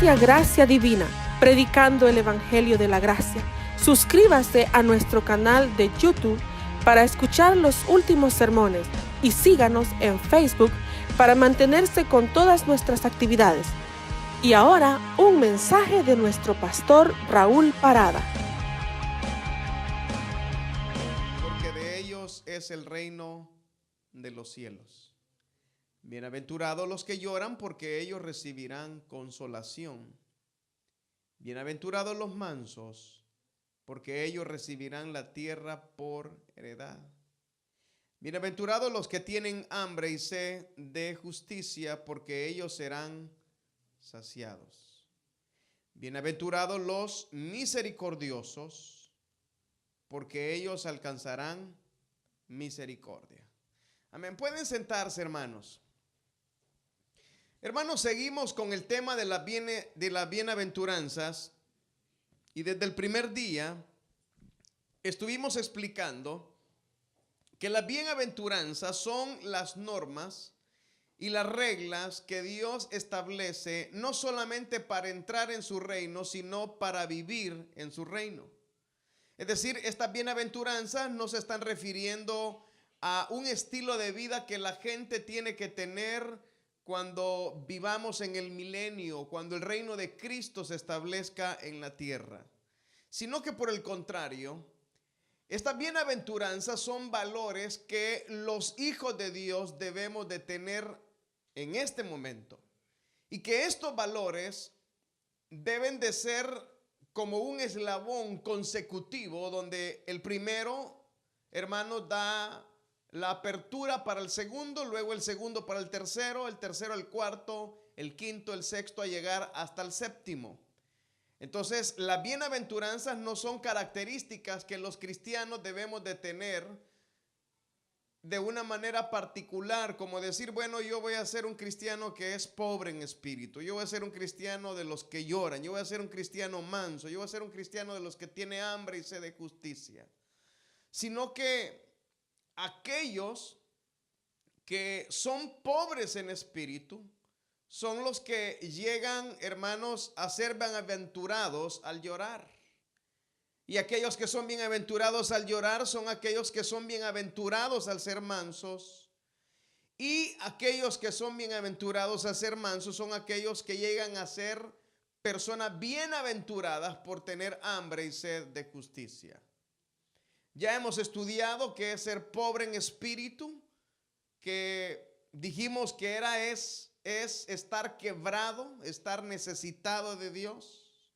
Iglesia Gracia Divina, predicando el Evangelio de la Gracia. Suscríbase a nuestro canal de YouTube para escuchar los últimos sermones y síganos en Facebook para mantenerse con todas nuestras actividades. Y ahora, un mensaje de nuestro pastor Raúl Parada. Porque de ellos es el reino de los cielos. Bienaventurados los que lloran, porque ellos recibirán consolación. Bienaventurados los mansos, porque ellos recibirán la tierra por heredad. Bienaventurados los que tienen hambre y sed de justicia, porque ellos serán saciados. Bienaventurados los misericordiosos, porque ellos alcanzarán misericordia. Amén. Pueden sentarse, hermanos. Hermanos, seguimos con el tema de las bienaventuranzas, y desde el primer día estuvimos explicando que las bienaventuranzas son las normas y las reglas que Dios establece no solamente para entrar en su reino, sino para vivir en su reino. Es decir, estas bienaventuranzas no se están refiriendo a un estilo de vida que la gente tiene que tener cuando vivamos en el milenio, cuando el reino de Cristo se establezca en la tierra, sino que por el contrario, estas bienaventuranzas son valores que los hijos de Dios debemos de tener en este momento, y que estos valores deben de ser como un eslabón consecutivo, donde el primero, hermano, da la apertura para el segundo, luego el segundo para el tercero al cuarto, el quinto, el sexto, a llegar hasta el séptimo. Entonces, las bienaventuranzas no son características que los cristianos debemos de tener de una manera particular, como decir, bueno, yo voy a ser un cristiano que es pobre en espíritu, yo voy a ser un cristiano de los que lloran, yo voy a ser un cristiano manso, yo voy a ser un cristiano de los que tiene hambre y sed de justicia, sino que aquellos que son pobres en espíritu son los que llegan, hermanos, a ser bienaventurados al llorar. Y aquellos que son bienaventurados al llorar son aquellos que son bienaventurados al ser mansos. Y aquellos que son bienaventurados al ser mansos son aquellos que llegan a ser personas bienaventuradas por tener hambre y sed de justicia. Ya hemos estudiado qué es ser pobre en espíritu, que dijimos que es estar quebrado, estar necesitado de Dios.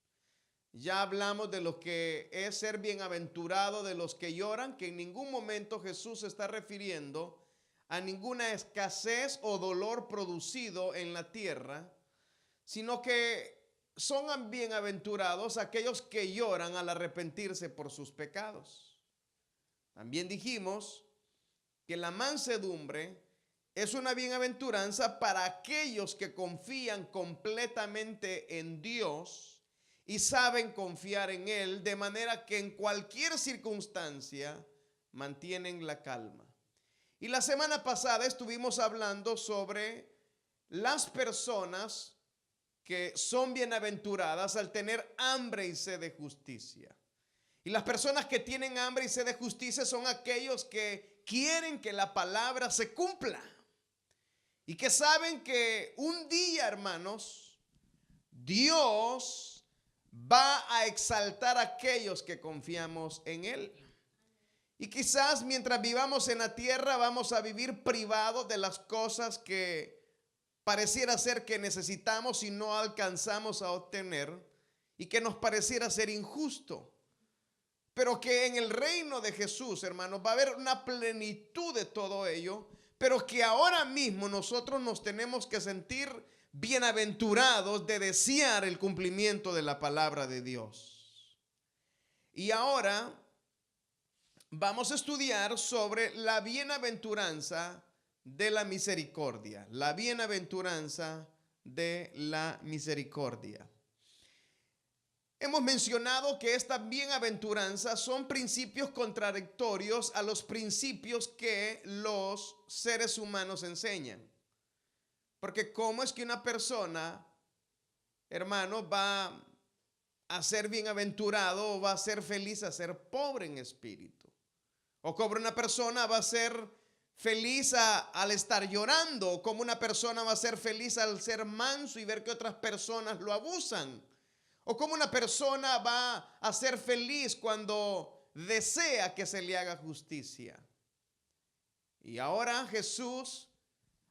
Ya hablamos de lo que es ser bienaventurado de los que lloran, que en ningún momento Jesús se está refiriendo a ninguna escasez o dolor producido en la tierra, sino que son bienaventurados aquellos que lloran al arrepentirse por sus pecados. También dijimos que la mansedumbre es una bienaventuranza para aquellos que confían completamente en Dios y saben confiar en Él, de manera que en cualquier circunstancia mantienen la calma. Y la semana pasada estuvimos hablando sobre las personas que son bienaventuradas al tener hambre y sed de justicia. Y las personas que tienen hambre y sed de justicia son aquellos que quieren que la palabra se cumpla. Y que saben que un día, hermanos, Dios va a exaltar a aquellos que confiamos en Él. Y quizás mientras vivamos en la tierra vamos a vivir privados de las cosas que pareciera ser que necesitamos y no alcanzamos a obtener, y que nos pareciera ser injusto. Pero que en el reino de Jesús, hermanos, va a haber una plenitud de todo ello, pero que ahora mismo nosotros nos tenemos que sentir bienaventurados de desear el cumplimiento de la palabra de Dios. Y ahora vamos a estudiar sobre la bienaventuranza de la misericordia. La bienaventuranza de la misericordia. Hemos mencionado que estas bienaventuranzas son principios contradictorios a los principios que los seres humanos enseñan. Porque ¿cómo es que una persona hermano, va a ser bienaventurado o va a ser feliz a ser pobre en espíritu. O como una persona va a ser feliz al estar llorando, o como una persona va a ser feliz al ser manso y ver que otras personas lo abusan. O como una persona va a ser feliz cuando desea que se le haga justicia. Y ahora Jesús,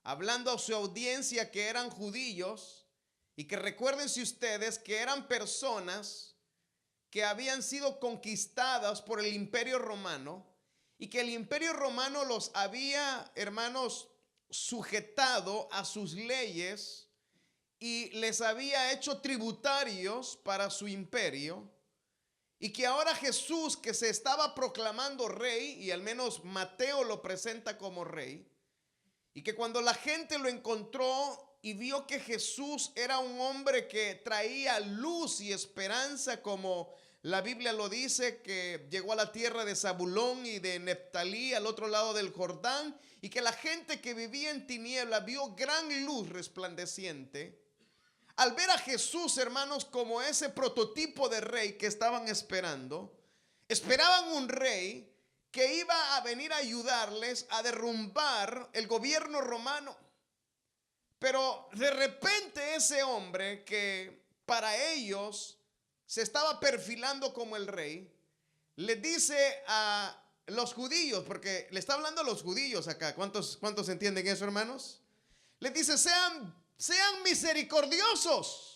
hablando a su audiencia que eran judíos, y que recuérdense ustedes que eran personas que habían sido conquistadas por el Imperio Romano, y que el Imperio Romano los había, hermanos, sujetado a sus leyes y les había hecho tributarios para su imperio. Y que ahora Jesús, que se estaba proclamando rey, y al menos Mateo lo presenta como rey, y que cuando la gente lo encontró y vio que Jesús era un hombre que traía luz y esperanza, como la Biblia lo dice, que llegó a la tierra de Zabulón y de Neftalí, al otro lado del Jordán, y que la gente que vivía en tiniebla vio gran luz resplandeciente. Al ver a Jesús, hermanos, como ese prototipo de rey que estaban esperando, esperaban un rey que iba a venir a ayudarles a derrumbar el gobierno romano. Pero de repente ese hombre que para ellos se estaba perfilando como el rey, le dice a los judíos, porque le está hablando a los judíos acá. ¿Cuántos entienden eso, hermanos? Le dice, sean misericordiosos.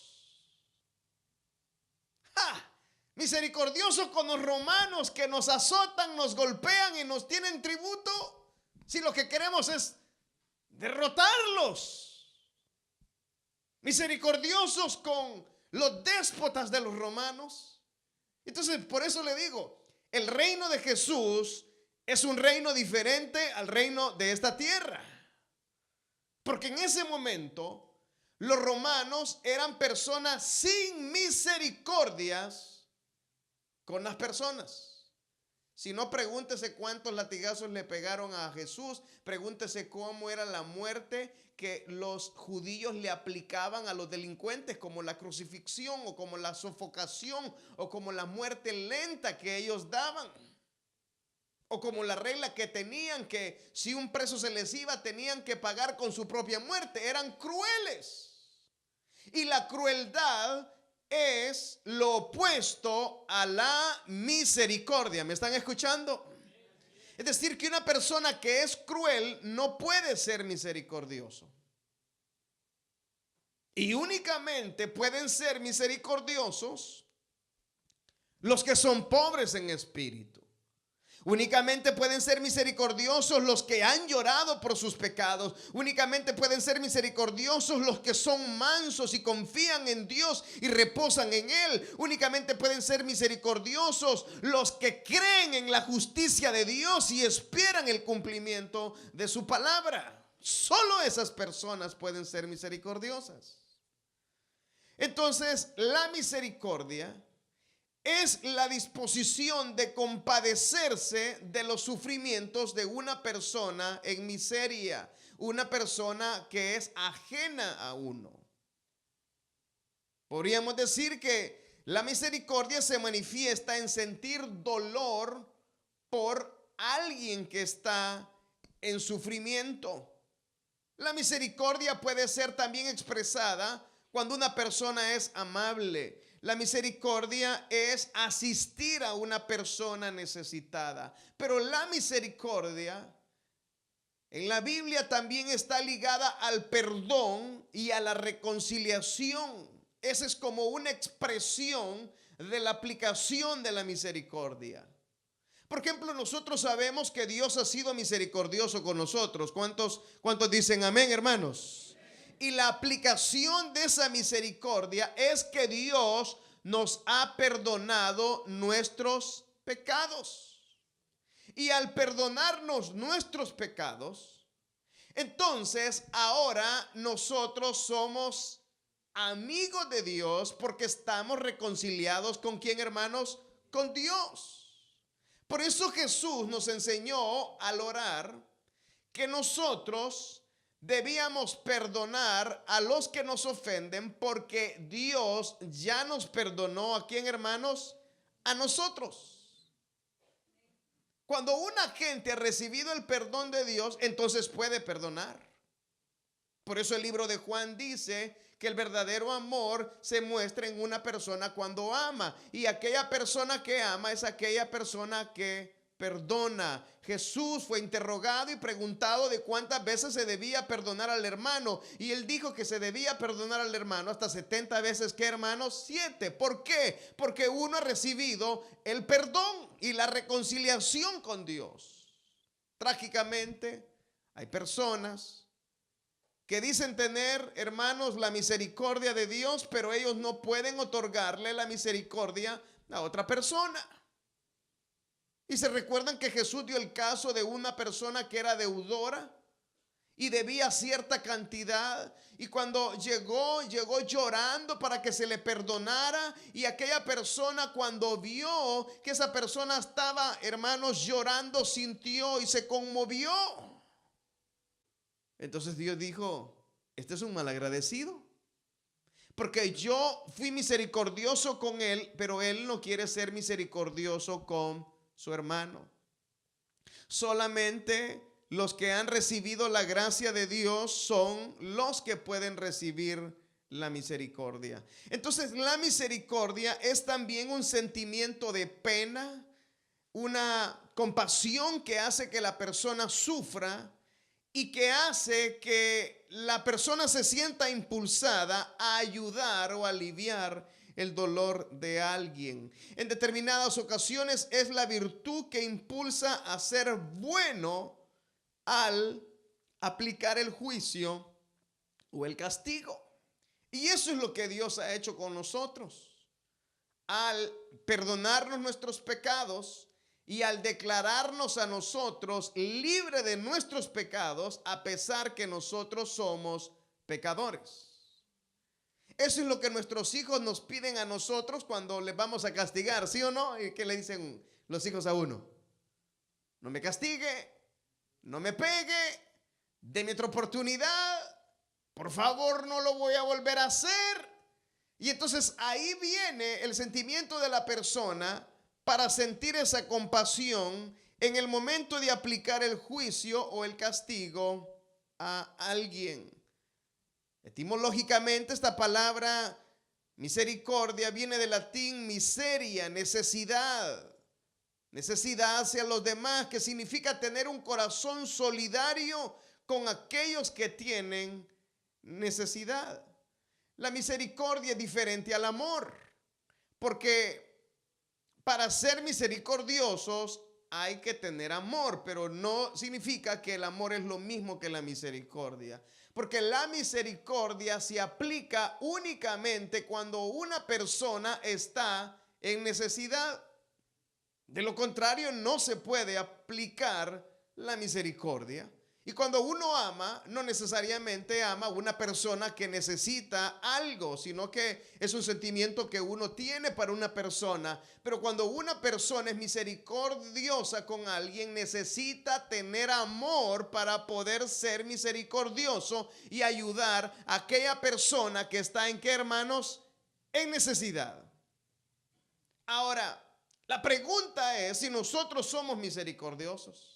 ¡Ja! Misericordiosos con los romanos que nos azotan, nos golpean y nos tienen tributo, si lo que queremos es derrotarlos. Misericordiosos con los déspotas de los romanos. Entonces, por eso le digo, el reino de Jesús es un reino diferente al reino de esta tierra. Porque en ese momento los romanos eran personas sin misericordias con las personas. Si no, pregúntese cuántos latigazos le pegaron a Jesús. Pregúntese cómo era la muerte que los judíos le aplicaban a los delincuentes, como la crucifixión o como la sofocación o como la muerte lenta que ellos daban. O como la regla que tenían, que si un preso se les iba, tenían que pagar con su propia muerte. Eran crueles. Y la crueldad es lo opuesto a la misericordia. ¿Me están escuchando? Es decir, que una persona que es cruel no puede ser misericordioso. Y únicamente pueden ser misericordiosos los que son pobres en espíritu. Únicamente pueden ser misericordiosos los que han llorado por sus pecados. Únicamente pueden ser misericordiosos los que son mansos y confían en Dios y reposan en Él. Únicamente pueden ser misericordiosos los que creen en la justicia de Dios y esperan el cumplimiento de su palabra. Solo esas personas pueden ser misericordiosas. Entonces, la misericordia es la disposición de compadecerse de los sufrimientos de una persona en miseria, una persona que es ajena a uno. Podríamos decir que la misericordia se manifiesta en sentir dolor por alguien que está en sufrimiento. La misericordia puede ser también expresada cuando una persona es amable. La misericordia es asistir a una persona necesitada. Pero la misericordia en la Biblia también está ligada al perdón y a la reconciliación. Esa es como una expresión de la aplicación de la misericordia. Por ejemplo, nosotros sabemos que Dios ha sido misericordioso con nosotros. ¿Cuántos dicen amén, hermanos? Y la aplicación de esa misericordia es que Dios nos ha perdonado nuestros pecados. Y al perdonarnos nuestros pecados, entonces ahora nosotros somos amigos de Dios porque estamos reconciliados ¿con quién, hermanos? Con Dios. Por eso Jesús nos enseñó al orar que nosotros debíamos perdonar a los que nos ofenden porque Dios ya nos perdonó. ¿A quién, hermanos? A nosotros. Cuando una gente ha recibido el perdón de Dios, entonces puede perdonar. Por eso el libro de Juan dice que el verdadero amor se muestra en una persona cuando ama. Y aquella persona que ama es aquella persona que perdona. Jesús fue interrogado y preguntado de cuántas veces se debía perdonar al hermano. Y él dijo que se debía perdonar al hermano hasta 70 veces. ¿Qué, hermanos? 7. ¿Por qué? Porque uno ha recibido el perdón y la reconciliación con Dios. Trágicamente, hay personas que dicen tener, hermanos, la misericordia de Dios, pero ellos no pueden otorgarle la misericordia a otra persona. Y se recuerdan que Jesús dio el caso de una persona que era deudora y debía cierta cantidad. Y cuando llegó llorando para que se le perdonara. Y aquella persona, cuando vio que esa persona estaba, hermanos, llorando, sintió y se conmovió. Entonces Dios dijo: este es un malagradecido, porque yo fui misericordioso con él, pero él no quiere ser misericordioso con su hermano. Solamente los que han recibido la gracia de Dios son los que pueden recibir la misericordia. Entonces, la misericordia es también un sentimiento de pena, una compasión que hace que la persona sufra y que hace que la persona se sienta impulsada a ayudar o aliviar el dolor de alguien. En determinadas ocasiones es la virtud que impulsa a ser bueno al aplicar el juicio o el castigo. Y eso es lo que Dios ha hecho con nosotros. Al perdonarnos nuestros pecados y al declararnos a nosotros libre de nuestros pecados, a pesar que nosotros somos pecadores. Eso es lo que nuestros hijos nos piden a nosotros cuando les vamos a castigar, ¿sí o no? ¿Y qué le dicen los hijos a uno? No me castigue, no me pegue, deme otra oportunidad, por favor, no lo voy a volver a hacer. Y entonces ahí viene el sentimiento de la persona para sentir esa compasión en el momento de aplicar el juicio o el castigo a alguien. Etimológicamente, esta palabra misericordia viene del latín miseria, necesidad. Necesidad hacia los demás, que significa tener un corazón solidario con aquellos que tienen necesidad. La misericordia es diferente al amor, porque para ser misericordiosos hay que tener amor, pero no significa que el amor es lo mismo que la misericordia. Porque la misericordia se aplica únicamente cuando una persona está en necesidad. De lo contrario, no se puede aplicar la misericordia. Y cuando uno ama, no necesariamente ama a una persona que necesita algo, sino que es un sentimiento que uno tiene para una persona. Pero cuando una persona es misericordiosa con alguien, necesita tener amor para poder ser misericordioso y ayudar a aquella persona que está ¿en qué, hermanos? En necesidad. Ahora, la pregunta es si nosotros somos misericordiosos.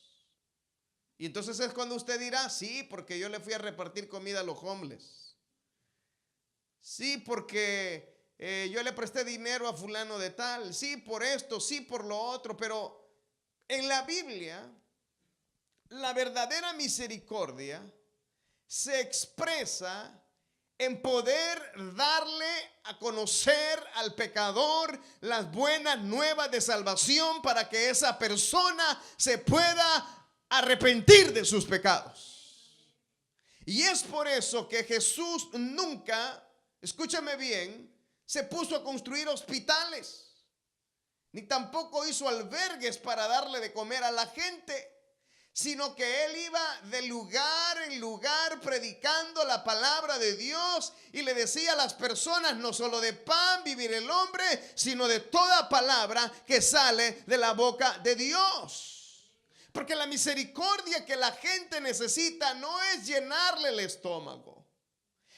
Y entonces es cuando usted dirá: sí, porque yo le fui a repartir comida a los homeless. Sí, porque yo le presté dinero a fulano de tal. Sí, por esto, sí, por lo otro. Pero en la Biblia, la verdadera misericordia se expresa en poder darle a conocer al pecador las buenas nuevas de salvación para que esa persona se pueda arrepentir de sus pecados. Y es por eso que Jesús nunca, escúchame bien, se puso a construir hospitales, ni tampoco hizo albergues para darle de comer a la gente, sino que él iba de lugar en lugar predicando la palabra de Dios y le decía a las personas: no solo de pan vivirá el hombre, sino de toda palabra que sale de la boca de Dios. Porque la misericordia que la gente necesita no es llenarle el estómago.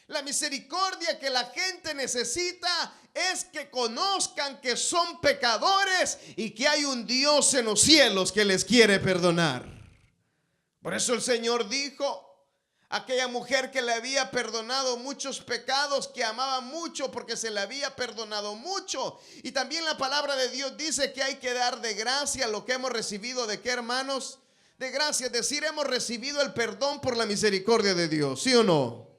La misericordia que la gente necesita es que conozcan que son pecadores y que hay un Dios en los cielos que les quiere perdonar. Por eso el Señor dijo: aquella mujer que le había perdonado muchos pecados, que amaba mucho porque se le había perdonado mucho. Y también la palabra de Dios dice que hay que dar de gracia lo que hemos recibido. ¿De qué, hermanos? De gracia, es decir, hemos recibido el perdón por la misericordia de Dios, ¿sí o no?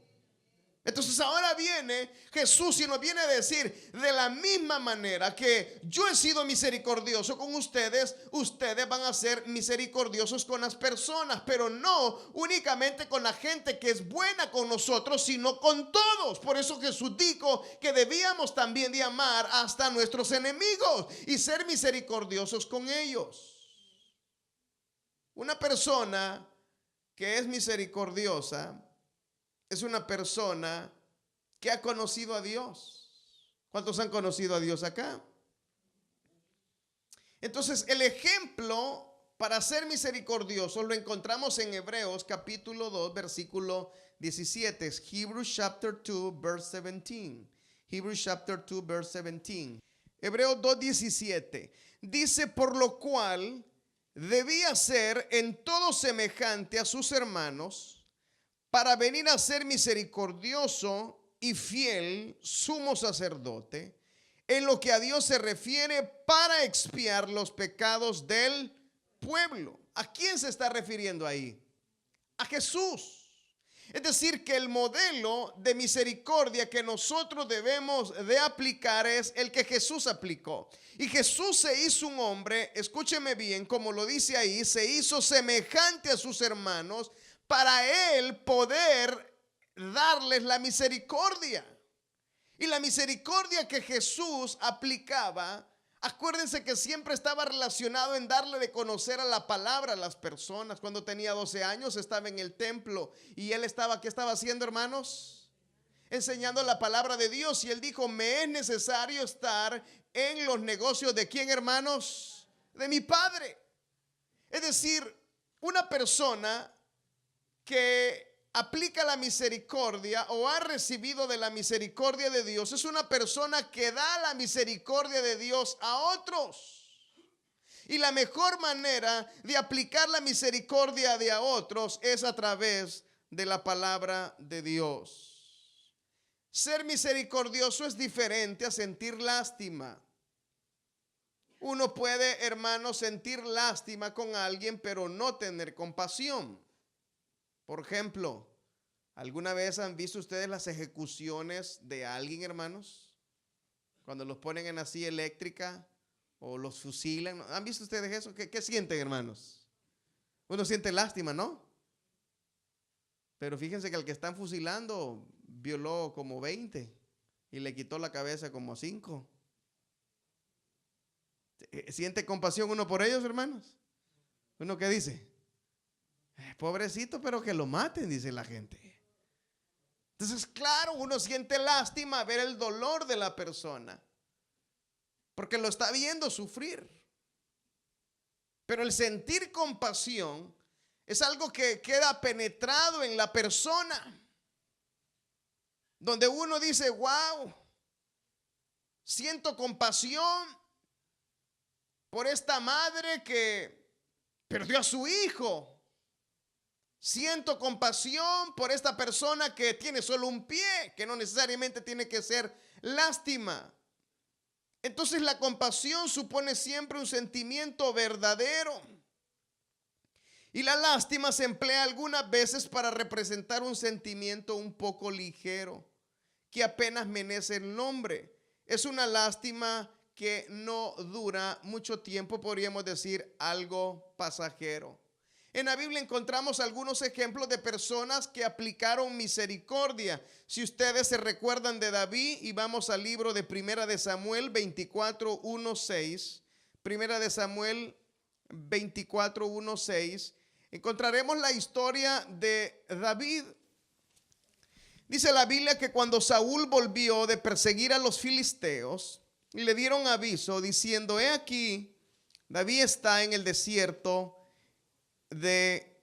Entonces ahora viene Jesús y nos viene a decir: de la misma manera que yo he sido misericordioso con ustedes, ustedes van a ser misericordiosos con las personas, pero no únicamente con la gente que es buena con nosotros, sino con todos. Por eso Jesús dijo que debíamos también de amar hasta a nuestros enemigos y ser misericordiosos con ellos. Una persona que es misericordiosa es una persona que ha conocido a Dios. ¿Cuántos han conocido a Dios acá? Entonces, el ejemplo para ser misericordiosos lo encontramos en Hebreos capítulo 2, versículo 17. Es Hebrews chapter 2, verse 17. Hebrews chapter 2, verse 17. Hebreos 2, 17. Dice: por lo cual debía ser en todo semejante a sus hermanos, para venir a ser misericordioso y fiel sumo sacerdote, en lo que a Dios se refiere, para expiar los pecados del pueblo. ¿A quién se está refiriendo ahí? A Jesús. Es decir, que el modelo de misericordia que nosotros debemos de aplicar es el que Jesús aplicó. Y Jesús se hizo un hombre, escúcheme bien, como lo dice ahí, se hizo semejante a sus hermanos, para él poder darles la misericordia. Y la misericordia que Jesús aplicaba, acuérdense que siempre estaba relacionado en darle de conocer a la palabra a las personas. Cuando tenía 12 años estaba en el templo y él estaba, ¿qué estaba haciendo, hermanos? Enseñando la palabra de Dios. Y él dijo: me es necesario estar en los negocios ¿de quién, hermanos? De mi Padre. Es decir, una persona que aplica la misericordia o ha recibido de la misericordia de Dios es una persona que da la misericordia de Dios a otros. Y la mejor manera de aplicar la misericordia de a otros es a través de la palabra de Dios. Ser misericordioso es diferente a sentir lástima. Uno puede, hermano, sentir lástima con alguien, pero no tener compasión. Por ejemplo, ¿alguna vez han visto ustedes las ejecuciones de alguien, hermanos? Cuando los ponen en la silla eléctrica o los fusilan. ¿Han visto ustedes eso? ¿Qué sienten, hermanos? Uno siente lástima, ¿no? Pero fíjense que al que están fusilando violó como 20 y le quitó la cabeza como 5. ¿Siente compasión uno por ellos, hermanos? ¿Uno qué dice? Pobrecito, pero que lo maten, dice la gente. Entonces, claro, uno siente lástima ver el dolor de la persona, porque lo está viendo sufrir. Pero el sentir compasión es algo que queda penetrado en la persona, donde uno dice: wow, siento compasión por esta madre que perdió a su hijo. Siento compasión por esta persona que tiene solo un pie, que no necesariamente tiene que ser lástima. Entonces la compasión supone siempre un sentimiento verdadero. Y la lástima se emplea algunas veces para representar un sentimiento un poco ligero, que apenas merece el nombre. Es una lástima que no dura mucho tiempo, podríamos decir algo pasajero. En la Biblia encontramos algunos ejemplos de personas que aplicaron misericordia. Si ustedes se recuerdan de David, y vamos al libro de Primera de Samuel 24, 1, 6. Primera de Samuel 24, 1, 6. Encontraremos la historia de David. Dice la Biblia que cuando Saúl volvió de perseguir a los filisteos, le dieron aviso diciendo: he aquí, David está en el desierto de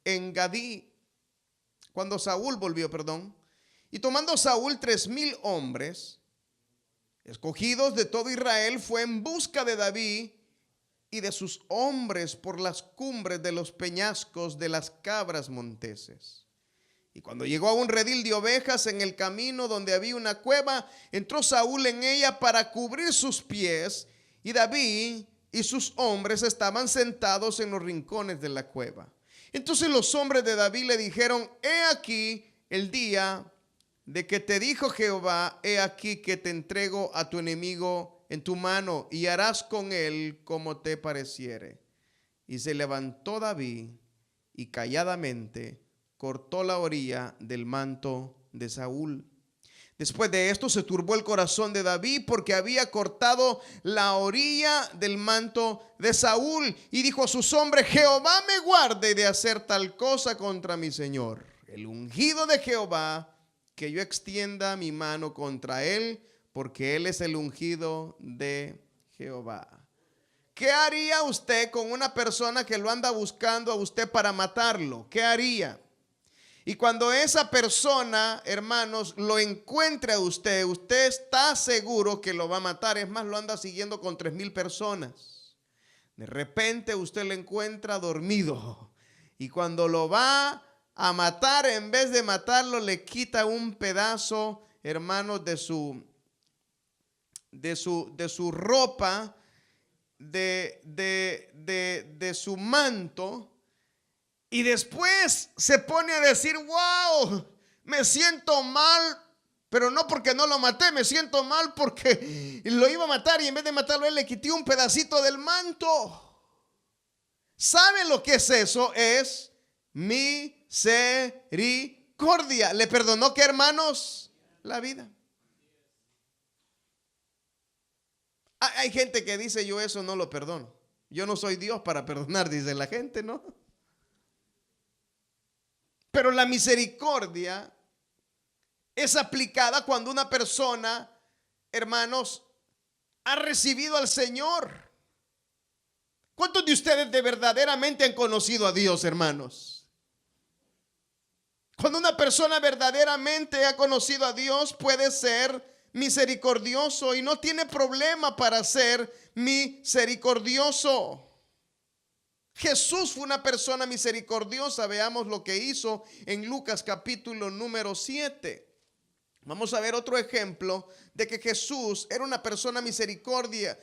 Engadí, cuando Saúl volvió, y tomando Saúl 3,000 hombres, escogidos de todo Israel, fue en busca de David y de sus hombres por las cumbres de los peñascos de las cabras monteses. Y cuando llegó a un redil de ovejas en el camino donde había una cueva, entró Saúl en ella para cubrir sus pies, y David y sus hombres estaban sentados en los rincones de la cueva. Entonces los hombres de David le dijeron: he aquí el día de que te dijo Jehová, he aquí que te entrego a tu enemigo en tu mano, y harás con él como te pareciere. Y se levantó David y calladamente cortó la orilla del manto de Saúl. Después de esto se turbó el corazón de David porque había cortado la orilla del manto de Saúl, y dijo a sus hombres: Jehová me guarde de hacer tal cosa contra mi señor, el ungido de Jehová, que yo extienda mi mano contra él, porque él es el ungido de Jehová. ¿Qué haría usted con una persona que lo anda buscando a usted para matarlo? ¿Qué haría? Y cuando esa persona, hermanos, lo encuentre a usted, usted está seguro que lo va a matar. Es más, lo anda siguiendo con 3,000 personas. De repente usted lo encuentra dormido, y cuando lo va a matar, en vez de matarlo, le quita un pedazo, hermanos, de su ropa, de su manto. Y después se pone a decir: wow, me siento mal, pero no porque no lo maté, me siento mal porque lo iba a matar, y en vez de matarlo, él le quitó un pedacito del manto. ¿Sabe lo que es eso? Es misericordia. ¿Le perdonó qué, hermanos? La vida. Hay gente que dice: yo eso no lo perdono. Yo no soy Dios para perdonar, dice la gente, ¿no? Pero la misericordia es aplicada cuando una persona, hermanos, ha recibido al Señor. ¿Cuántos de ustedes de verdaderamente han conocido a Dios, hermanos? Cuando una persona verdaderamente ha conocido a Dios, puede ser misericordioso y no tiene problema para ser misericordioso. Jesús fue una persona misericordiosa. Veamos lo que hizo en Lucas capítulo número 7. Vamos a ver otro ejemplo de que Jesús era una persona misericordiosa,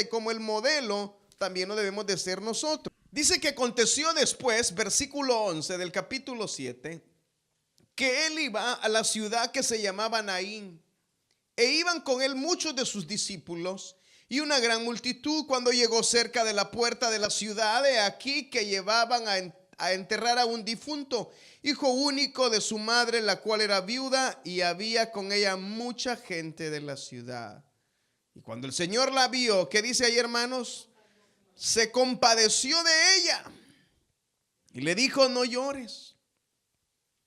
y como el modelo también lo debemos de ser nosotros. Dice que aconteció después, versículo 11 del capítulo 7, que él iba a la ciudad que se llamaba Naín, e iban con él muchos de sus discípulos y una gran multitud. Cuando llegó cerca de la puerta de la ciudad, he aquí que llevaban a enterrar a un difunto, hijo único de su madre, la cual era viuda, y había con ella mucha gente de la ciudad. Y cuando el Señor la vio, ¿qué dice ahí, hermanos? Se compadeció de ella y le dijo: no llores.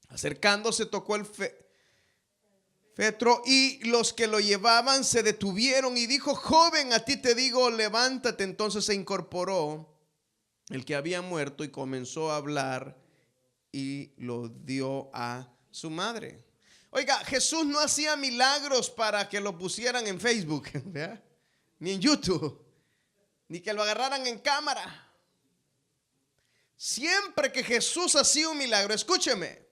Acercándose, tocó el féretro, y los que lo llevaban se detuvieron, y dijo: joven, a ti te digo, levántate. Entonces se incorporó el que había muerto y comenzó a hablar, y lo dio a su madre. Oiga, Jesús no hacía milagros para que lo pusieran en Facebook, ¿verdad? Ni en YouTube, ni que lo agarraran en cámara. Siempre que Jesús hacía un milagro, escúcheme,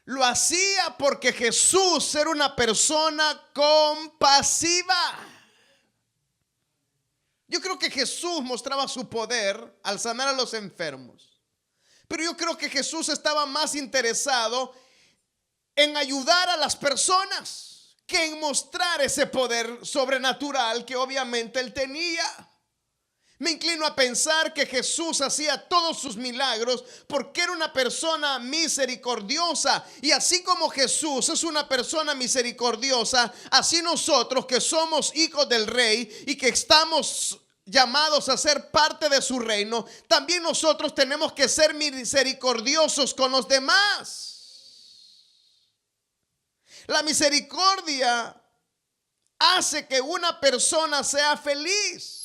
lo hacía porque Jesús era una persona compasiva. Yo creo que Jesús mostraba su poder al sanar a los enfermos, pero yo creo que Jesús estaba más interesado en ayudar a las personas que en mostrar ese poder sobrenatural que obviamente él tenía. Me inclino a pensar que Jesús hacía todos sus milagros porque era una persona misericordiosa. Y así como Jesús es una persona misericordiosa, así nosotros que somos hijos del Rey y que estamos llamados a ser parte de su reino, también nosotros tenemos que ser misericordiosos con los demás. La misericordia hace que una persona sea feliz.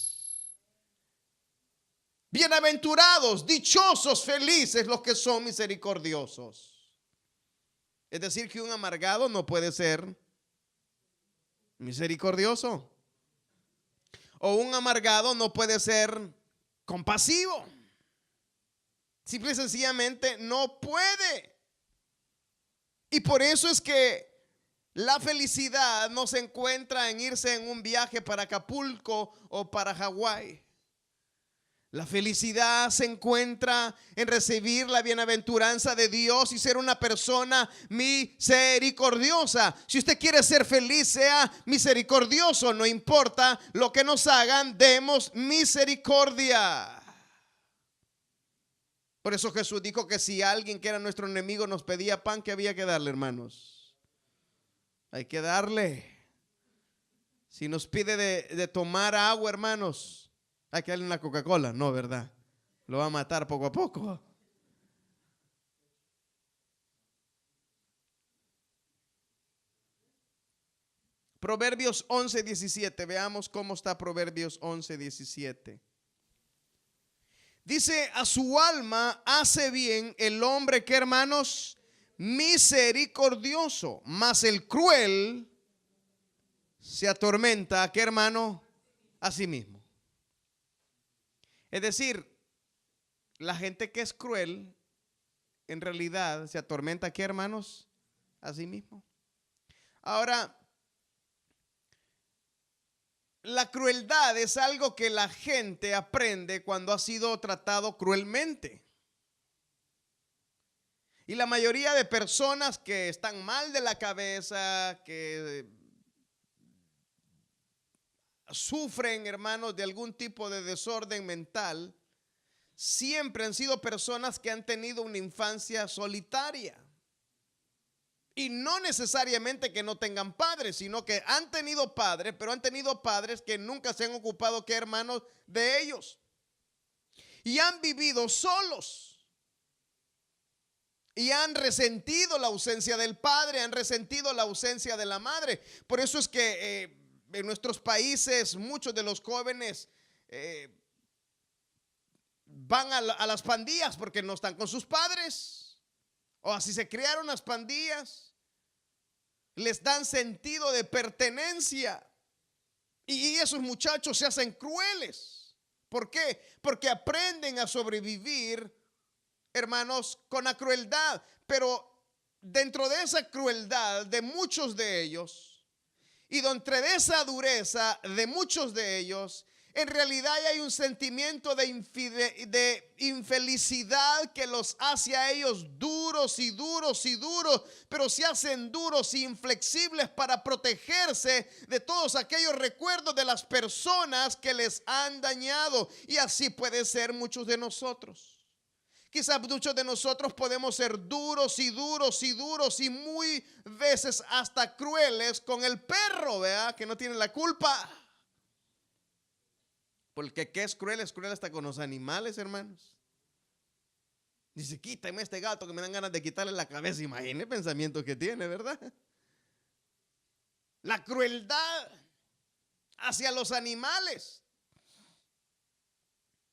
Bienaventurados, dichosos, felices los que son misericordiosos. Es decir, que un amargado no puede ser misericordioso. O un amargado no puede ser compasivo. Simple y sencillamente no puede. Y por eso es que la felicidad no se encuentra en irse en un viaje para Acapulco o para Hawái. La felicidad se encuentra en recibir la bienaventuranza de Dios y ser una persona misericordiosa. Si usted quiere ser feliz, sea misericordioso. No importa lo que nos hagan, demos misericordia. Por eso Jesús dijo que si alguien que era nuestro enemigo nos pedía pan, ¿qué había que darle, hermanos? Hay que darle. Si nos pide de tomar agua, hermanos, hay que darle una Coca-Cola. No, ¿verdad? Lo va a matar poco a poco. Proverbios 11:17. Veamos cómo está Proverbios 11:17. Dice: a su alma hace bien el hombre que, hermanos, misericordioso, mas el cruel se atormenta, ¿qué, hermano? A sí mismo. Es decir, la gente que es cruel, en realidad se atormenta, ¿qué, hermanos? A sí mismo. Ahora, la crueldad es algo que la gente aprende cuando ha sido tratado cruelmente. Y la mayoría de personas que están mal de la cabeza, que sufren, hermanos, de algún tipo de desorden mental, siempre han sido personas que han tenido una infancia solitaria. Y no necesariamente que no tengan padres, sino que han tenido padres, pero han tenido padres que nunca se han ocupado, ¿qué, hermanos? De ellos. Y han vivido solos. Y han resentido la ausencia del padre, han resentido la ausencia de la madre. Por eso es que en nuestros países muchos de los jóvenes van a las pandillas porque no están con sus padres. O así se crearon las pandillas. Les dan sentido de pertenencia. Y esos muchachos se hacen crueles. ¿Por qué? Porque aprenden a sobrevivir, hermanos, con la crueldad. Pero dentro de esa crueldad de muchos de ellos, y dentro de esa dureza de muchos de ellos, en realidad hay un sentimiento de infelicidad que los hace a ellos duros y duros y duros, pero se hacen duros y inflexibles para protegerse de todos aquellos recuerdos de las personas que les han dañado. Y así puede ser muchos de nosotros. Quizás muchos de nosotros podemos ser duros y duros y duros y muy veces hasta crueles con el perro, ¿verdad? Que no tiene la culpa. Porque ¿qué es cruel? Es cruel hasta con los animales, hermanos. Dice: quítame este gato que me dan ganas de quitarle la cabeza. Imagine el pensamiento que tiene, ¿verdad? La crueldad hacia los animales.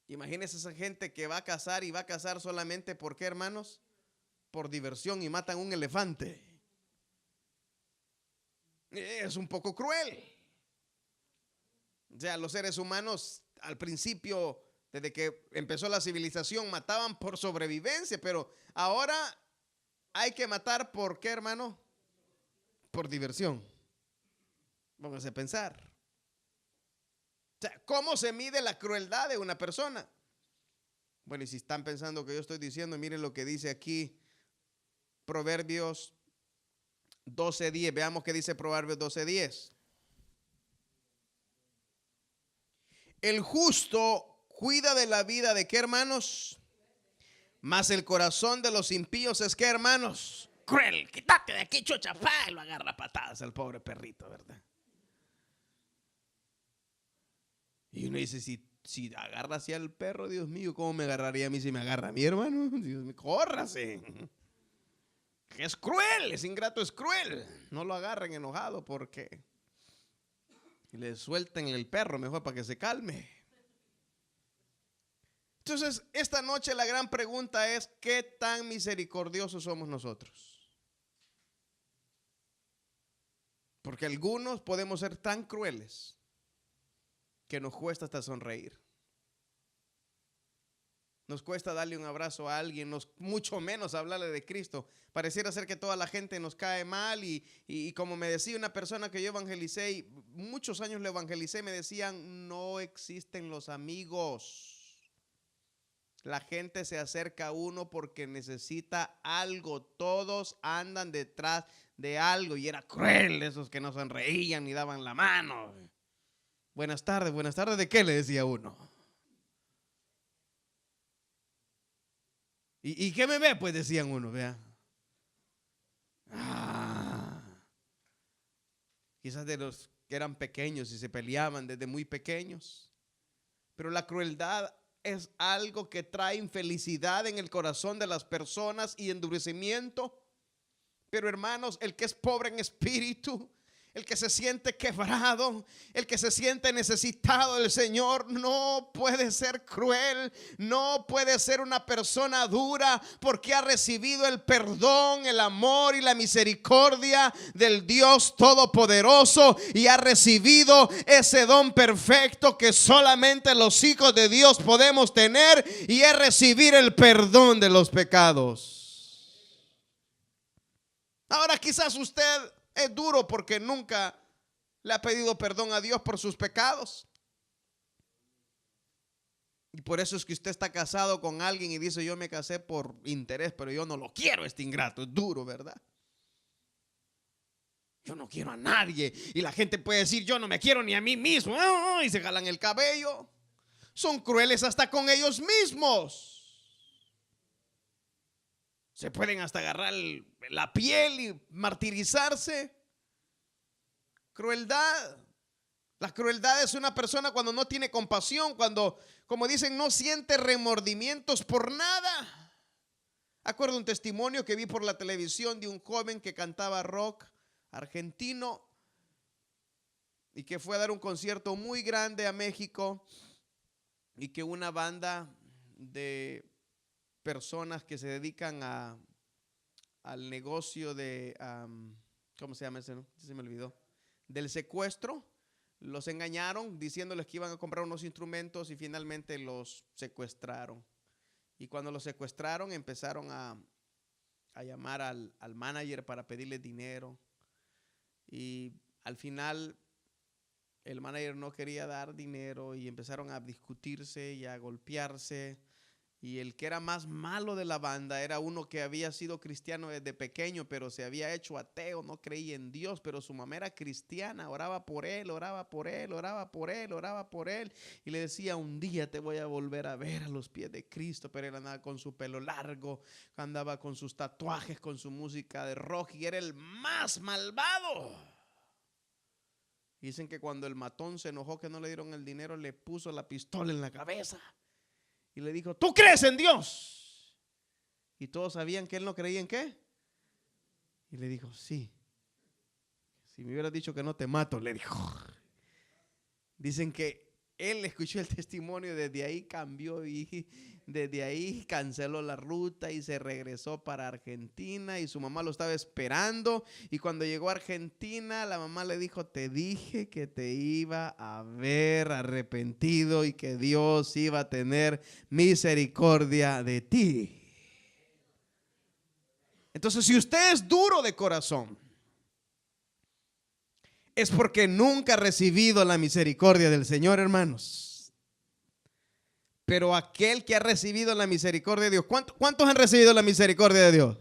Imagínense esa gente que va a cazar y va a cazar solamente, ¿por qué, hermanos? Por diversión, y matan un elefante. Es un poco cruel. O sea, los seres humanos al principio, desde que empezó la civilización, mataban por sobrevivencia, pero ahora hay que matar, ¿por qué, hermano? Por diversión. Pónganse a pensar. O sea, ¿cómo se mide la crueldad de una persona? Bueno, y si están pensando que yo estoy diciendo, miren lo que dice aquí Proverbios 12:10. Veamos qué dice Proverbios 12:10. El justo cuida de la vida de, ¿qué, hermanos? Mas el corazón de los impíos es, ¿qué, hermanos? Cruel. Quítate de aquí, chucha. Y lo agarra a patadas al pobre perrito, ¿verdad? Y uno dice: si agarra así al perro, Dios mío, ¿cómo me agarraría a mí si me agarra a mi hermano? Dios mío, córrase. Es cruel, es ingrato, es cruel. No lo agarren enojado porque le suelten el perro mejor para que se calme. Entonces, esta noche la gran pregunta es: ¿qué tan misericordiosos somos nosotros? Porque algunos podemos ser tan crueles que nos cuesta hasta sonreír. Nos cuesta darle un abrazo a alguien, mucho menos hablarle de Cristo. Pareciera ser que toda la gente nos cae mal y como me decía una persona que yo evangelicé, y muchos años lo evangelicé, me decían: no existen los amigos. La gente se acerca a uno porque necesita algo. Todos andan detrás de algo. Y era cruel esos que no sonreían ni daban la mano. Buenas tardes, ¿de qué le decía uno? ¿Y qué me ve? Pues decían uno, vea. Quizás de los que eran pequeños y se peleaban desde muy pequeños. Pero la crueldad es algo que trae infelicidad en el corazón de las personas y endurecimiento. Pero hermanos, el que es pobre en espíritu, el que se siente quebrado, el que se siente necesitado del Señor, no puede ser cruel, no puede ser una persona dura, porque ha recibido el perdón, el amor y la misericordia del Dios Todopoderoso, y ha recibido ese don perfecto que solamente los hijos de Dios podemos tener, y es recibir el perdón de los pecados. Ahora quizás usted es duro porque nunca le ha pedido perdón a Dios por sus pecados. Y por eso es que usted está casado con alguien y dice: yo me casé por interés, pero yo no lo quiero, este ingrato. Es duro, ¿verdad? Yo no quiero a nadie. Y la gente puede decir: yo no me quiero ni a mí mismo. Y se jalan el cabello. Son crueles hasta con ellos mismos. Se pueden hasta agarrar la piel y martirizarse. Crueldad. La crueldad es una persona cuando no tiene compasión, cuando, como dicen, no siente remordimientos por nada. Acuerdo un testimonio que vi por la televisión de un joven que cantaba rock argentino y que fue a dar un concierto muy grande a México, y que una banda de personas que se dedican al negocio de, ¿cómo se llama ese? No? Se me olvidó. Del secuestro. Los engañaron diciéndoles que iban a comprar unos instrumentos y finalmente los secuestraron. Y cuando los secuestraron empezaron a llamar al manager para pedirle dinero. Y al final el manager no quería dar dinero y empezaron a discutirse y a golpearse. Y el que era más malo de la banda era uno que había sido cristiano desde pequeño, pero se había hecho ateo, no creía en Dios, pero su mamá era cristiana, oraba por él, oraba por él, oraba por él, oraba por él. Y le decía: un día te voy a volver a ver a los pies de Cristo. Pero él andaba con su pelo largo, andaba con sus tatuajes, con su música de rock, y era el más malvado. Dicen que cuando el matón se enojó que no le dieron el dinero, le puso la pistola en la cabeza. Y le dijo: ¿tú crees en Dios? Y todos sabían que él no creía en qué. Y le dijo: sí. Si me hubieras dicho que no te mato, le dijo. Dicen que él escuchó el testimonio, desde ahí cambió y desde ahí canceló la ruta y se regresó para Argentina, y su mamá lo estaba esperando. Y cuando llegó a Argentina, la mamá le dijo: te dije que te iba a ver arrepentido y que Dios iba a tener misericordia de ti. Entonces, si usted es duro de corazón, es porque nunca ha recibido la misericordia del Señor, hermanos. Pero aquel que ha recibido la misericordia de Dios, ¿cuántos han recibido la misericordia de Dios?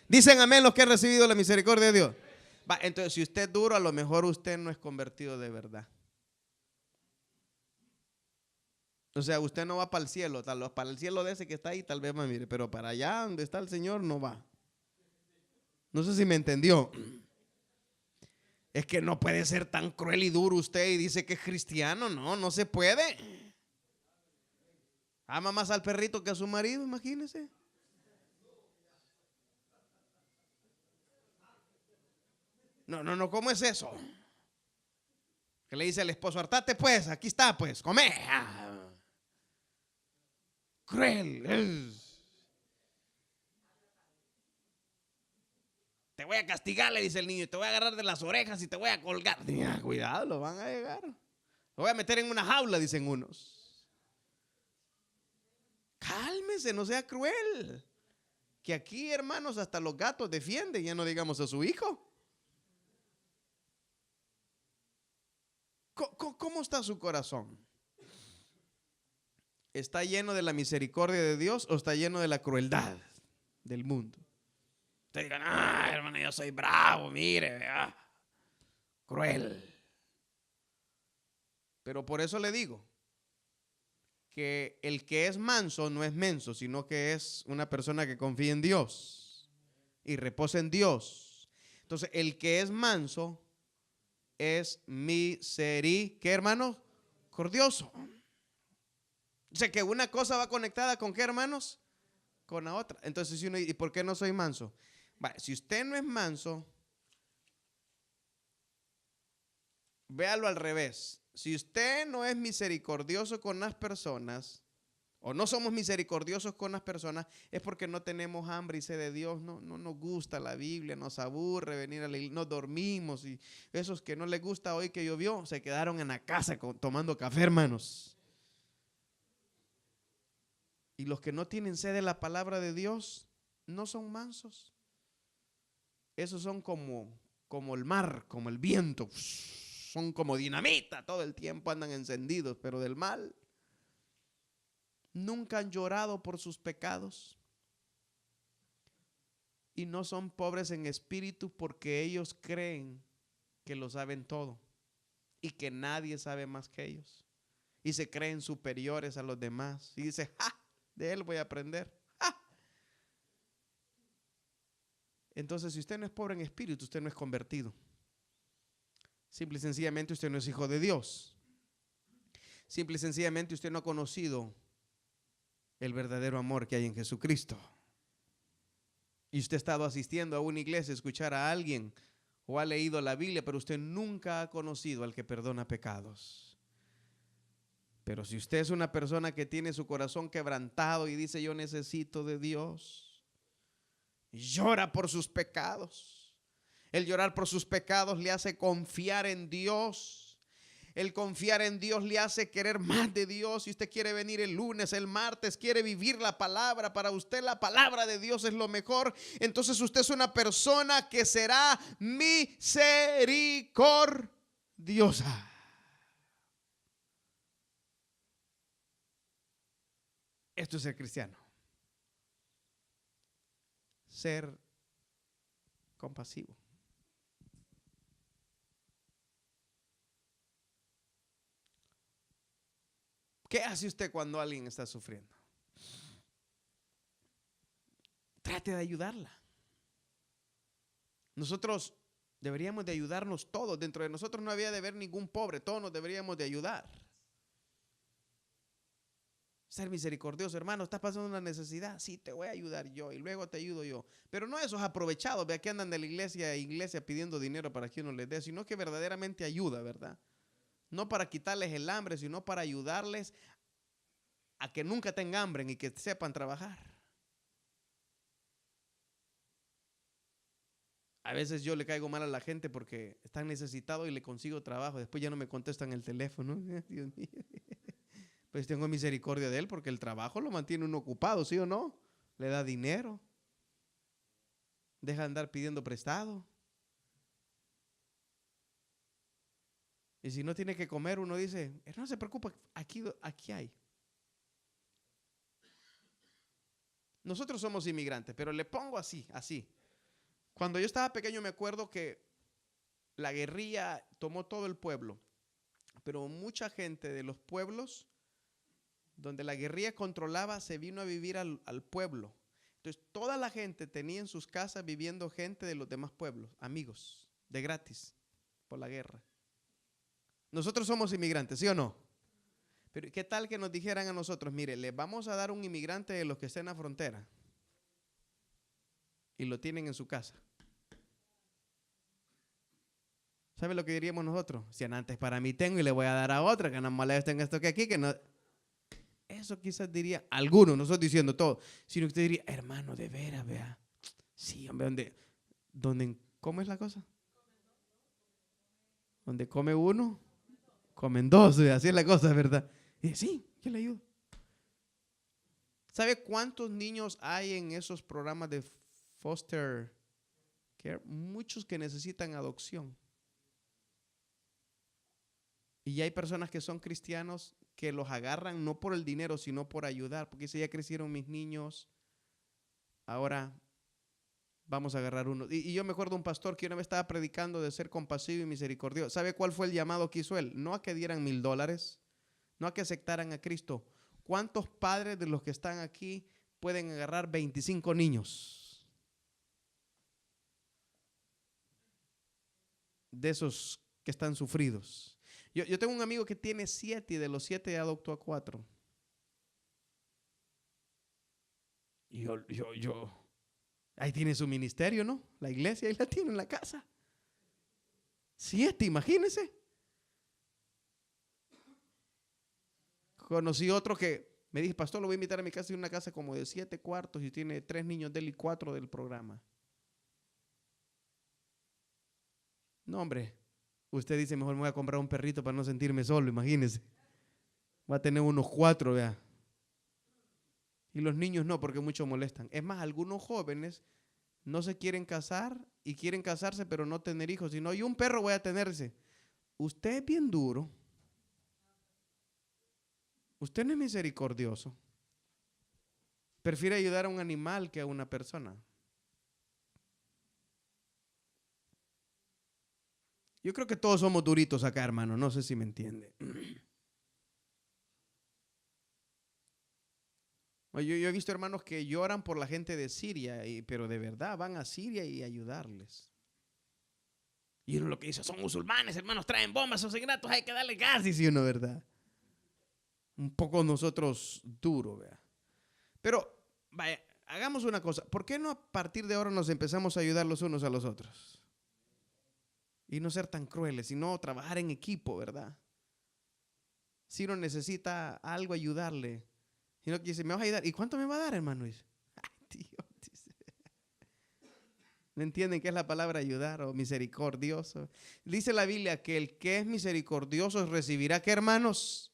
Dicen amén los que han recibido la misericordia de Dios. Entonces, si usted es duro, a lo mejor usted no es convertido de verdad. O sea, usted no va para el cielo. Para el cielo de ese que está ahí tal vez va, mire, pero para allá donde está el Señor no va. No sé si me entendió. Es que no puede ser tan cruel y duro usted y dice que es cristiano. No se puede. Ama más al perrito que a su marido, imagínese. No, ¿cómo es eso? Que le dice al esposo: hartate pues, aquí está pues, come. cruel. Te voy a castigar, le dice el niño, te voy a agarrar de las orejas y te voy a colgar. Cuidado, lo van a llegar. Lo voy a meter en una jaula, dicen unos. Cálmese, no sea cruel. Que aquí, hermanos, hasta los gatos defienden, ya no digamos a su hijo. ¿Cómo está su corazón? ¿Está lleno de la misericordia de Dios o está lleno de la crueldad del mundo? Ustedes digan, hermano, yo soy bravo, mire, cruel. Pero por eso le digo que el que es manso no es menso, sino que es una persona que confía en Dios y reposa en Dios. Entonces, el que es manso es ¿qué, hermano? Cordioso. O sea, que una cosa va conectada con ¿qué, hermanos? Con la otra. Entonces, ¿y por qué no soy manso? Vale, si usted no es manso, véalo al revés. Si usted no es misericordioso con las personas, o no somos misericordiosos con las personas, es porque no tenemos hambre y sed de Dios, no nos gusta la Biblia, nos aburre venir a la iglesia, no dormimos, y esos que no les gusta hoy que llovió, se quedaron en la casa tomando café, hermanos. Y los que no tienen sed de la palabra de Dios, no son mansos. Esos son como el mar, como el viento. Son como dinamita, todo el tiempo andan encendidos, pero del mal. Nunca han llorado por sus pecados. Y no son pobres en espíritu porque ellos creen que lo saben todo. Y que nadie sabe más que ellos. Y se creen superiores a los demás. Y dice, de él voy a aprender. Entonces, si usted no es pobre en espíritu, usted no es convertido. Simple y sencillamente usted no es hijo de Dios. Simple y sencillamente usted no ha conocido el verdadero amor que hay en Jesucristo. Y usted ha estado asistiendo a una iglesia a escuchar a alguien o ha leído la Biblia, pero usted nunca ha conocido al que perdona pecados. Pero si usted es una persona que tiene su corazón quebrantado y dice yo necesito de Dios, llora por sus pecados. El llorar por sus pecados le hace confiar en Dios. El confiar en Dios le hace querer más de Dios. Si usted quiere venir el lunes, el martes, quiere vivir la palabra, para usted la palabra de Dios es lo mejor. Entonces usted es una persona que será misericordiosa. Esto es ser cristiano. Ser compasivo. ¿Qué hace usted cuando alguien está sufriendo? Trate de ayudarla. Nosotros deberíamos de ayudarnos todos. Dentro de nosotros no había de haber ningún pobre. Todos nos deberíamos de ayudar. Ser misericordioso, hermano, estás pasando una necesidad. Sí, te voy a ayudar yo y luego te ayudo yo. Pero no esos aprovechados, vea que andan de la iglesia a iglesia pidiendo dinero para que uno les dé, sino que verdaderamente ayuda, ¿verdad? No para quitarles el hambre, sino para ayudarles a que nunca tengan hambre y que sepan trabajar. A veces yo le caigo mal a la gente porque están necesitados y le consigo trabajo. Después ya no me contestan el teléfono. Dios mío. Pues tengo misericordia de él porque el trabajo lo mantiene uno ocupado, ¿sí o no? Le da dinero. Deja de andar pidiendo prestado. Y si no tiene que comer, uno dice, no se preocupe, aquí hay. Nosotros somos inmigrantes, pero le pongo así. Cuando yo estaba pequeño me acuerdo que la guerrilla tomó todo el pueblo, pero mucha gente de los pueblos donde la guerrilla controlaba se vino a vivir al pueblo. Entonces toda la gente tenía en sus casas viviendo gente de los demás pueblos, amigos, de gratis, por la guerra. Nosotros somos inmigrantes, ¿sí o no? Pero ¿qué tal que nos dijeran a nosotros, mire, les vamos a dar un inmigrante de los que estén en la frontera y lo tienen en su casa? ¿Sabe lo que diríamos nosotros? Si antes para mí tengo y le voy a dar a otra, que no molesten esto que aquí, que no. eso quizás diría, algunos, no estoy diciendo todo, sino que usted diría, hermano, de veras, vea. Sí, hombre, ¿cómo es la cosa? Donde come uno, comen dos, vea, así es la cosa, ¿verdad? Y sí, yo le ayudo. ¿Sabe cuántos niños hay en esos programas de foster care? Muchos que necesitan adopción. Y hay personas que son cristianos que los agarran no por el dinero, sino por ayudar. Porque si ya crecieron mis niños, ahora vamos a agarrar uno. Y yo me acuerdo de un pastor que una vez estaba predicando de ser compasivo y misericordioso. ¿Sabe cuál fue el llamado que hizo él? No a que dieran $1,000, no a que aceptaran a Cristo. ¿Cuántos padres de los que están aquí pueden agarrar 25 niños? De esos que están sufridos. Yo tengo un amigo que tiene 7 y de los 7 adoptó a 4. Y ahí tiene su ministerio, ¿no? La iglesia ahí la tiene en la casa. 7, imagínense. Conocí otro que me dije, pastor, lo voy a invitar a mi casa. Tiene una casa como de 7 cuartos y tiene 3 niños de él y 4 del programa. No, hombre. Usted dice, mejor me voy a comprar un perrito para no sentirme solo, imagínese. Voy a tener unos 4, vea. Y los niños no, porque muchos molestan. Es más, algunos jóvenes no se quieren casar y quieren casarse, pero no tener hijos. Sino, y un perro voy a tenerse. Usted es bien duro. Usted no es misericordioso. Prefiere ayudar a un animal que a una persona. Yo creo que todos somos duritos acá, hermano. No sé si me entiende. Yo he visto hermanos que lloran por la gente de Siria, pero de verdad van a Siria y ayudarles. Y uno lo que dice, son musulmanes, hermanos, traen bombas, son ingratos, hay que darle gas, dice uno, ¿verdad? Un poco nosotros duros, ¿verdad? Pero, vaya, hagamos una cosa. ¿Por qué no a partir de ahora nos empezamos a ayudar los unos a los otros? Y no ser tan crueles, sino trabajar en equipo, ¿verdad? Si uno necesita algo, ayudarle. Y no dice, me vas a ayudar. ¿Y cuánto me va a dar, hermano? Dice, ay, Dios, dice. ¿No entienden qué es la palabra ayudar o misericordioso? Dice la Biblia que el que es misericordioso recibirá, ¿qué, hermanos?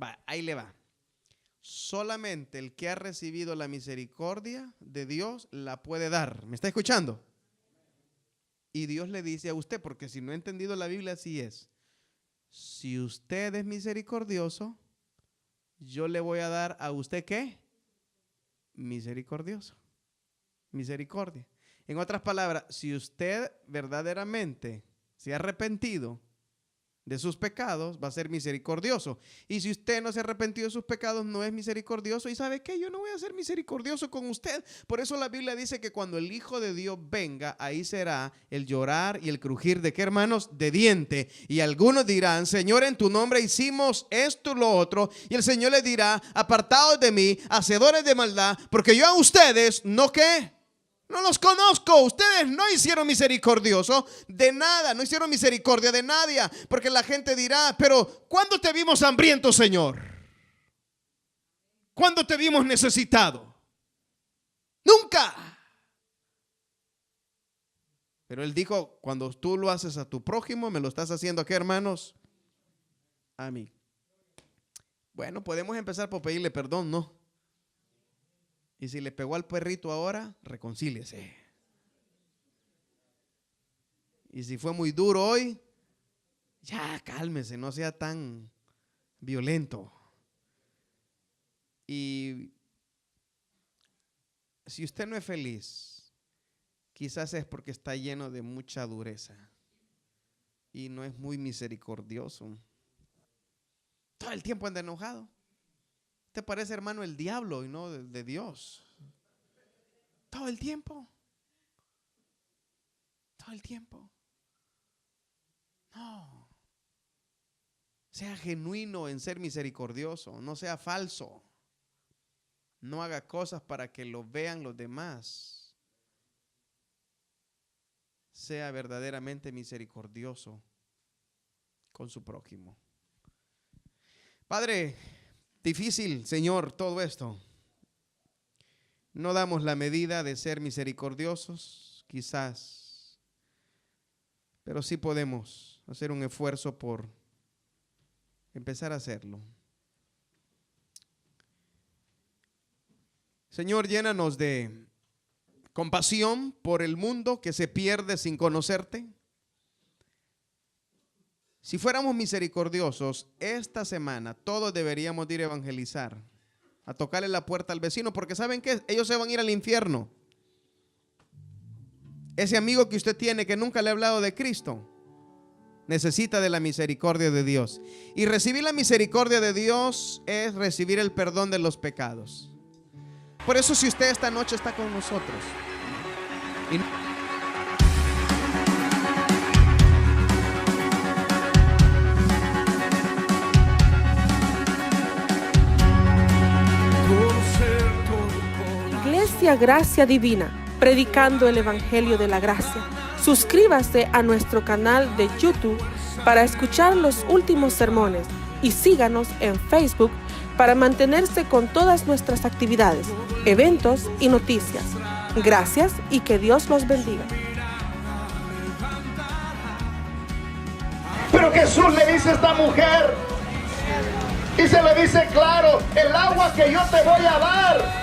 Va, ahí le va. Solamente el que ha recibido la misericordia de Dios la puede dar. ¿Me está escuchando? Y Dios le dice a usted, porque si no ha entendido la Biblia, así es. Si usted es misericordioso, yo le voy a dar a usted, ¿qué? Misericordioso. Misericordia. En otras palabras, si usted verdaderamente se ha arrepentido de sus pecados, va a ser misericordioso. Y si usted no se ha arrepentido de sus pecados, no es misericordioso. ¿Y sabe qué? Yo no voy a ser misericordioso con usted. Por eso la Biblia dice que cuando el Hijo de Dios venga, ahí será el llorar y el crujir de, ¿qué, hermanos? De diente. Y algunos dirán, Señor, en tu nombre hicimos esto y lo otro. Y el Señor les dirá, apartados de mí, hacedores de maldad, porque yo a ustedes, ¿no qué? No los conozco. Ustedes no hicieron misericordioso de nada, no hicieron misericordia de nadie. Porque la gente dirá, pero ¿cuándo te vimos hambriento, Señor? ¿Cuándo te vimos necesitado? Nunca. Pero él dijo, cuando tú lo haces a tu prójimo, me lo estás haciendo, ¿a qué, hermanos? A mí. Bueno, podemos empezar por pedirle perdón, ¿no? Y si le pegó al perrito ahora, reconcíliese. Y si fue muy duro hoy, ya cálmese, no sea tan violento. Y si usted no es feliz, quizás es porque está lleno de mucha dureza y no es muy misericordioso. Todo el tiempo anda enojado. Te parece, hermano, el diablo y no de Dios. Todo el tiempo. Todo el tiempo. No. Sea genuino en ser misericordioso. No sea falso. No haga cosas para que lo vean los demás. Sea verdaderamente misericordioso con su prójimo. Padre, Difícil, Señor, todo esto. No damos la medida de ser misericordiosos, quizás, pero sí podemos hacer un esfuerzo por empezar a hacerlo. Señor, llénanos de compasión por el mundo que se pierde sin conocerte. Si fuéramos misericordiosos, esta semana todos deberíamos ir a evangelizar, a tocarle la puerta al vecino, porque ¿saben qué? Ellos se van a ir al infierno. Ese amigo que usted tiene que nunca le ha hablado de Cristo, necesita de la misericordia de Dios. Y recibir la misericordia de Dios es recibir el perdón de los pecados. Por eso, si usted esta noche está con nosotros Iglesia Gracia Divina, predicando el Evangelio de la Gracia. Suscríbase a nuestro canal de YouTube para escuchar los últimos sermones y síganos en Facebook para mantenerse con todas nuestras actividades, eventos y noticias. Gracias y que Dios los bendiga. Pero Jesús le dice a esta mujer, y se le dice claro, el agua que yo te voy a dar